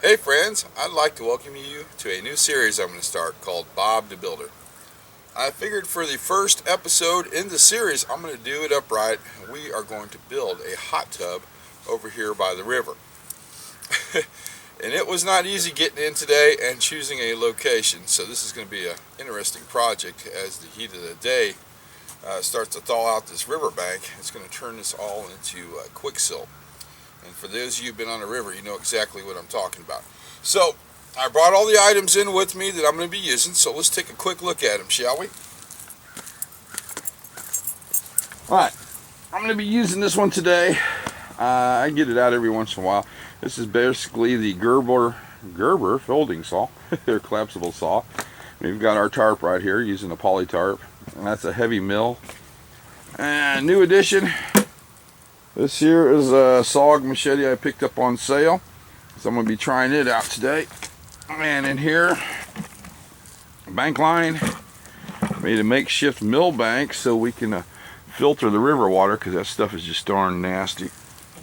Hey friends, I'd like to welcome you to a new series I'm going to start called Bob the Builder. I figured for the first episode in the series I'm going to do it upright. We are going to build a hot tub over here by the river. And it was not easy getting in today and choosing a location, so this is going to be an interesting project as the heat of the day starts to thaw out this riverbank. It's going to turn this all into quicksilver. And for those of you who've been on the river, you know exactly what I'm talking about. So, I brought all the items in with me that I'm going to be using, so let's take a quick look at them, shall we? Alright, I'm going to be using this one today. I get it out every once in a while. This is basically the Gerber folding saw, or collapsible saw. We've got our tarp right here using a poly tarp, and that's a heavy mill. And new addition. This here is a SOG machete I picked up on sale, so I'm going to be trying it out today. And in here, bank line, made a makeshift mill bank so we can filter the river water, because that stuff is just darn nasty.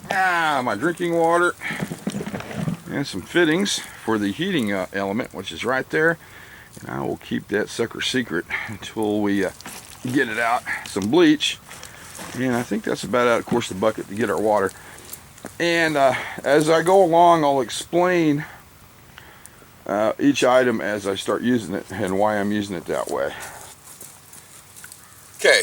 My drinking water, and some fittings for the heating element, which is right there. And I will keep that sucker secret until we get it out. Some bleach. And I think that's about out, of course, the bucket to get our water. And as I go along, I'll explain each item as I start using it and why I'm using it that way. Okay,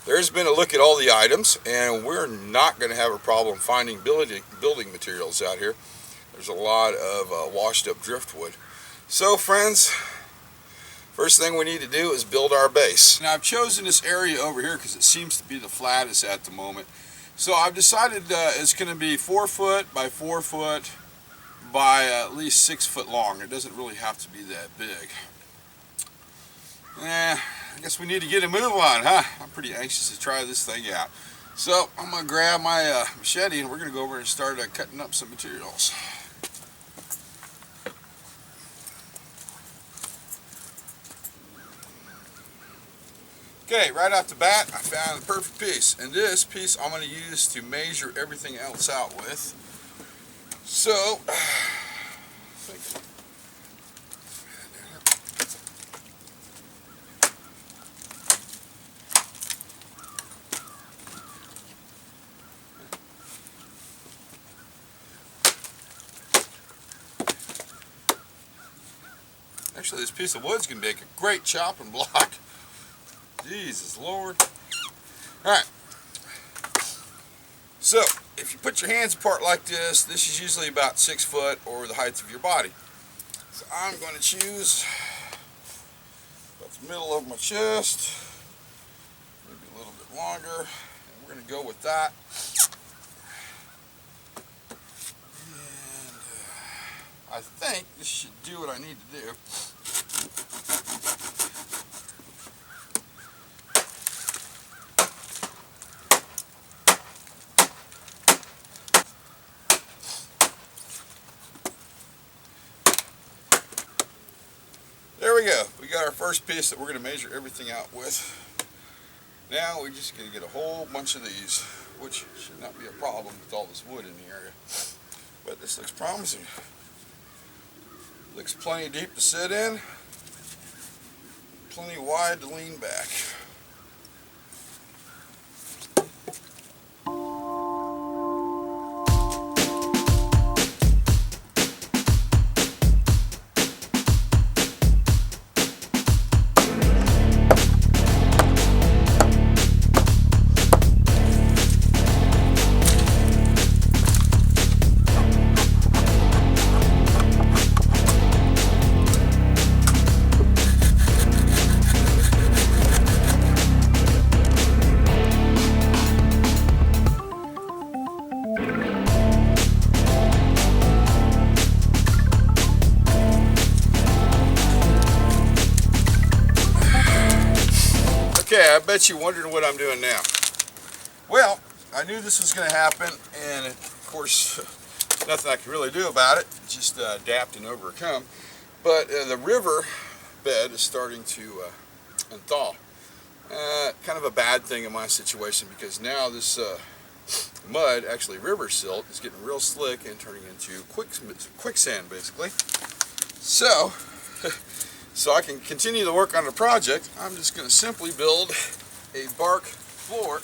there's been a look at all the items, and we're not going to have a problem finding building materials out here. There's a lot of washed up driftwood. So friends, first thing we need to do is build our base. Now I've chosen this area over here because it seems to be the flattest at the moment. So I've decided it's going to be 4 foot by 4 foot by at least 6 foot long. It doesn't really have to be that big. I guess we need to get a move on, huh? I'm pretty anxious to try this thing out. So I'm going to grab my machete and we're going to go over and start cutting up some materials. Okay, right off the bat, I found the perfect piece. And this piece I'm going to use to measure everything else out with. So, actually this piece of wood's going to make a great chopping block. Jesus Lord. Alright. So, if you put your hands apart like this, this is usually about 6 foot or the height of your body. So I'm going to choose about the middle of my chest, maybe a little bit longer, and we're going to go with that. And I think this should do what I need to do. There we go. We got our first piece that we're going to measure everything out with. Now we're just going to get a whole bunch of these, which should not be a problem with all this wood in the area. But this looks promising. Looks plenty deep to sit in, plenty wide to lean back. Okay, I bet you're wondering what I'm doing now. Well, I knew this was going to happen, and of course, nothing I can really do about it, just adapt and overcome. But the river bed is starting to unthaw. Kind of a bad thing in my situation, because now this mud, actually river silt, is getting real slick and turning into quicksand basically. So I can continue to work on the project, I'm just going to simply build a bark floor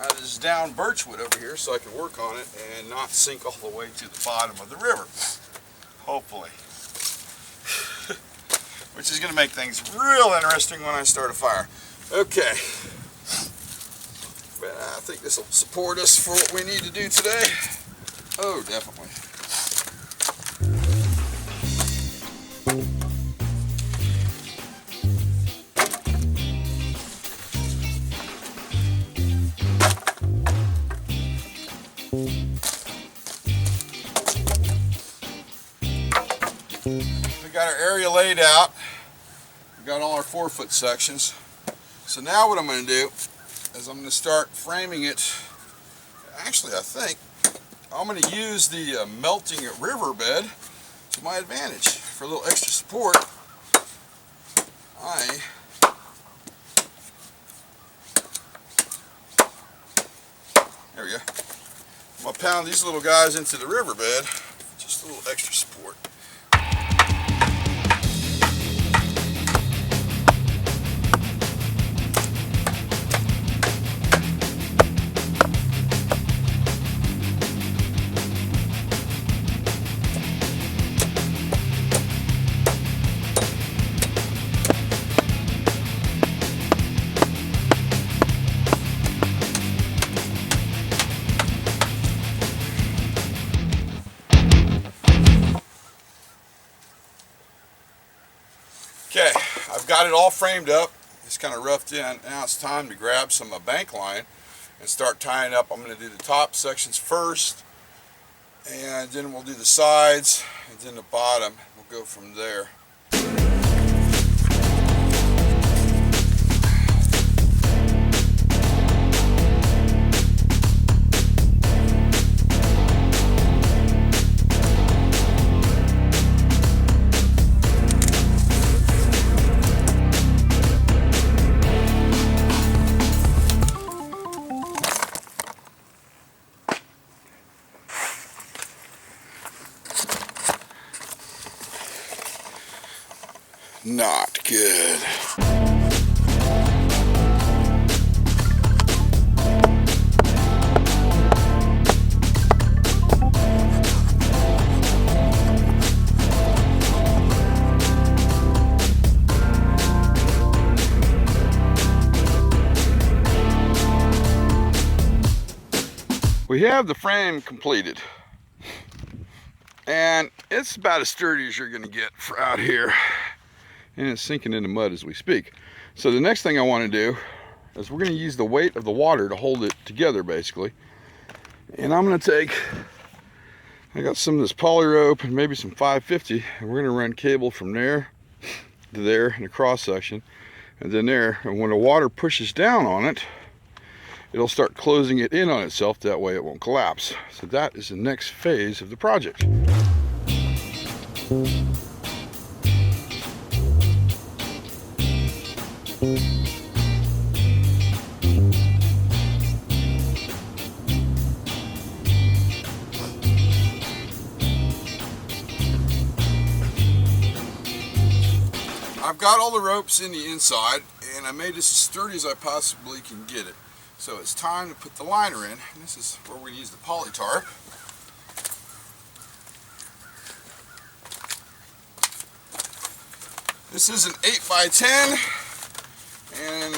out of this down birch wood over here so I can work on it and not sink all the way to the bottom of the river. Hopefully. Which is going to make things real interesting when I start a fire. Okay. But I think this will support us for what we need to do today. Oh, definitely. We got our area laid out. We got all our 4-foot sections. So now what I'm going to do is I'm going to start framing it. Actually, I think I'm going to use the melting riverbed to my advantage for a little extra support. There we go. I'm going to pound these little guys into the riverbed, just a little extra support. Okay, I've got it all framed up. It's kind of roughed in. Now it's time to grab some bank line and start tying up. I'm going to do the top sections first, and then we'll do the sides, and then the bottom. We'll go from there. Not good. We have the frame completed, and it's about as sturdy as you're going to get for out here. And it's sinking into mud as we speak. So the next thing I want to do is we're going to use the weight of the water to hold it together basically. And I'm going to take, I got some of this poly rope and maybe some 550, and we're going to run cable from there to there in a cross section and then there, and when the water pushes down on it, it'll start closing it in on itself, that way it won't collapse. So that is the next phase of the project. I've got all the ropes in the inside, and I made this as sturdy as I possibly can get it. So it's time to put the liner in, and this is where we use the poly tarp. This is an 8x10, and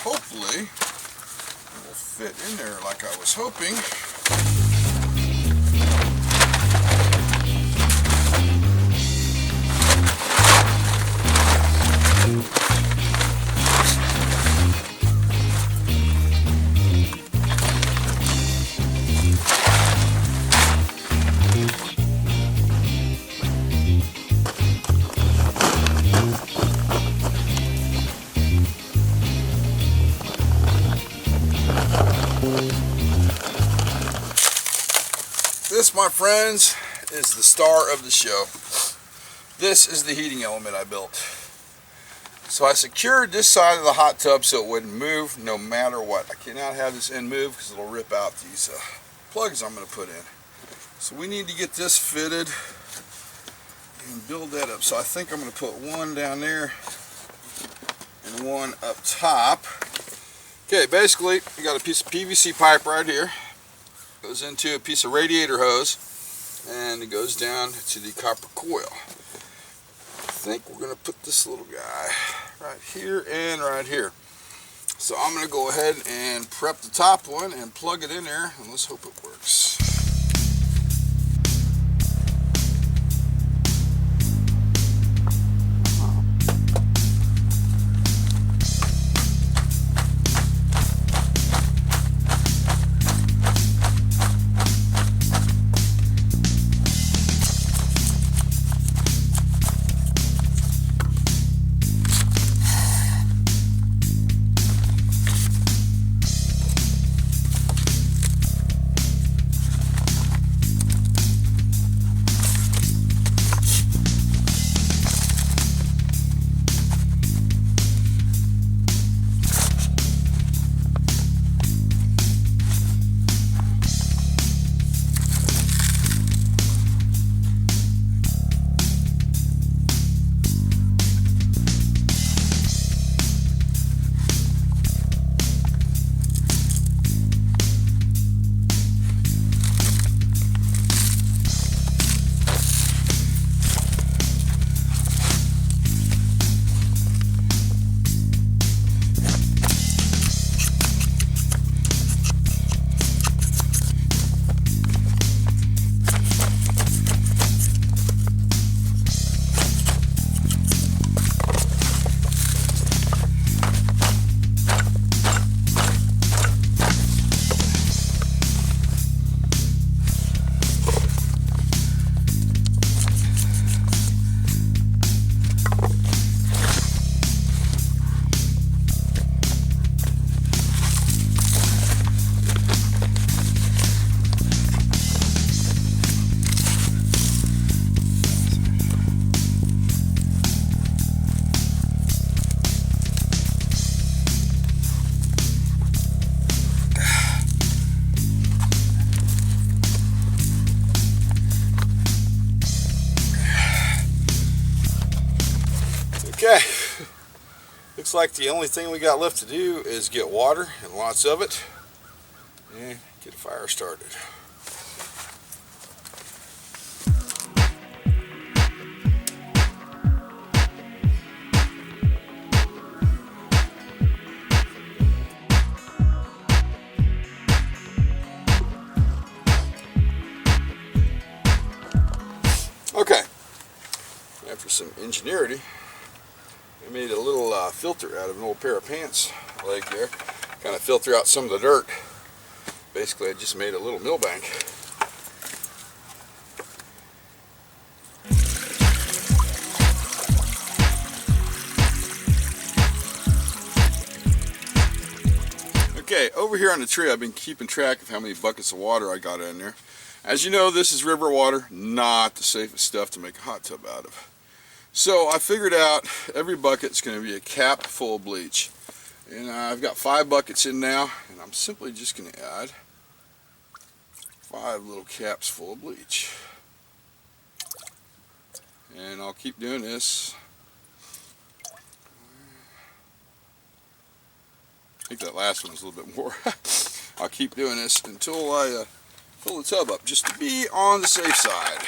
hopefully it will fit in there like I was hoping. This, my friends, is the star of the show. This is the heating element I built. So I secured this side of the hot tub so it wouldn't move no matter what. I cannot have this end move because it'll rip out these plugs I'm going to put in. So we need to get this fitted and build that up. So I think I'm going to put one down there and one up top. Okay, basically you got a piece of PVC pipe right here. Goes into a piece of radiator hose and it goes down to the copper coil. I think we're going to put this little guy right here and right here. So I'm going to go ahead and prep the top one and plug it in there, and let's hope it works. Okay, looks like the only thing we got left to do is get water, and lots of it, and get a fire started. Okay, after some ingenuity, I made a little filter out of an old pair of pants leg there, kind of filter out some of the dirt. Basically, I just made a little millbank. Okay, over here on the tree, I've been keeping track of how many buckets of water I got in there. As you know, this is river water, not the safest stuff to make a hot tub out of. So I figured out every bucket's going to be a cap full of bleach. And I've got 5 buckets in now, and I'm simply just going to add 5 little caps full of bleach. And I'll keep doing this. I think that last one was a little bit more. I'll keep doing this until I fill the tub up, just to be on the safe side.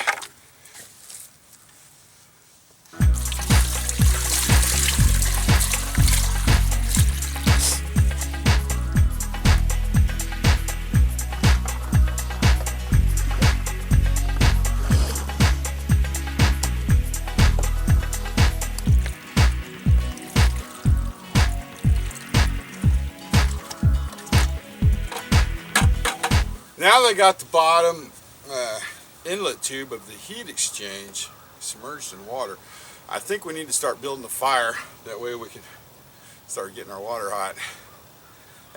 Now they got the bottom inlet tube of the heat exchange submerged in water. I think we need to start building a fire. That way we can start getting our water hot.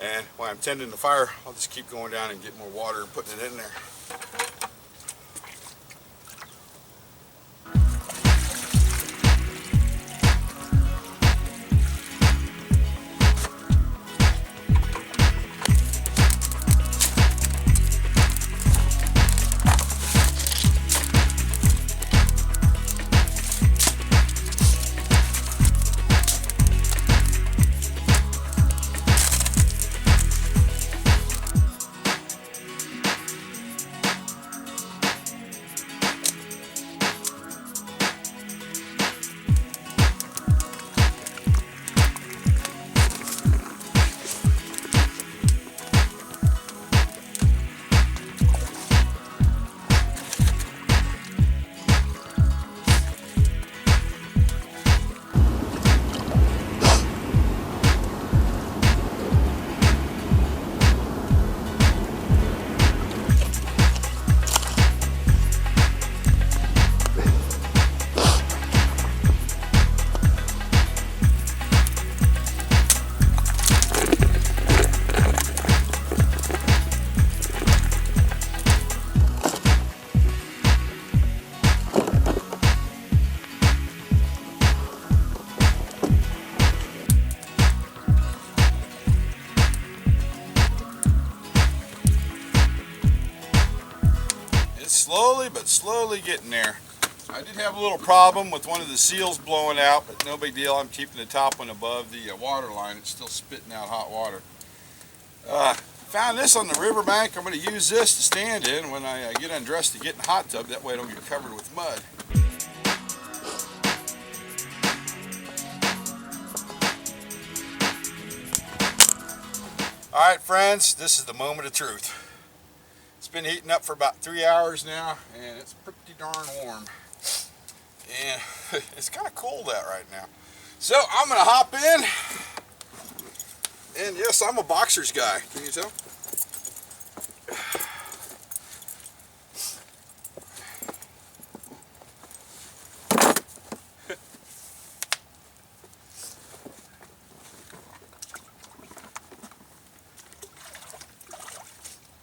And while I'm tending the fire, I'll just keep going down and get more water and putting it in there. slowly but slowly getting there. I did have a little problem with one of the seals blowing out, but no big deal. I'm keeping the top one above the water line. It's still spitting out hot water. Found this on the riverbank. I'm going to use this to stand in when I get undressed to get in the hot tub. That way I don't get covered with mud. Alright friends, this is the moment of truth. It's been heating up for about 3 hours now, and it's pretty darn warm. And it's kind of cold out right now. So I'm going to hop in. And yes, I'm a boxer's guy. Can you tell?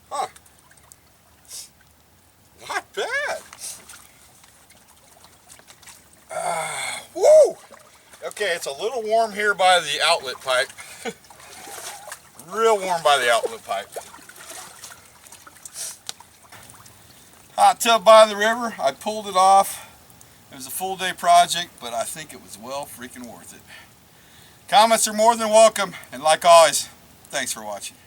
Huh. Not bad. Woo! Okay, it's a little warm here by the outlet pipe. Real warm by the outlet pipe. Hot tub by the river. I pulled it off. It was a full day project, but I think it was well freaking worth it. Comments are more than welcome, and like always, thanks for watching.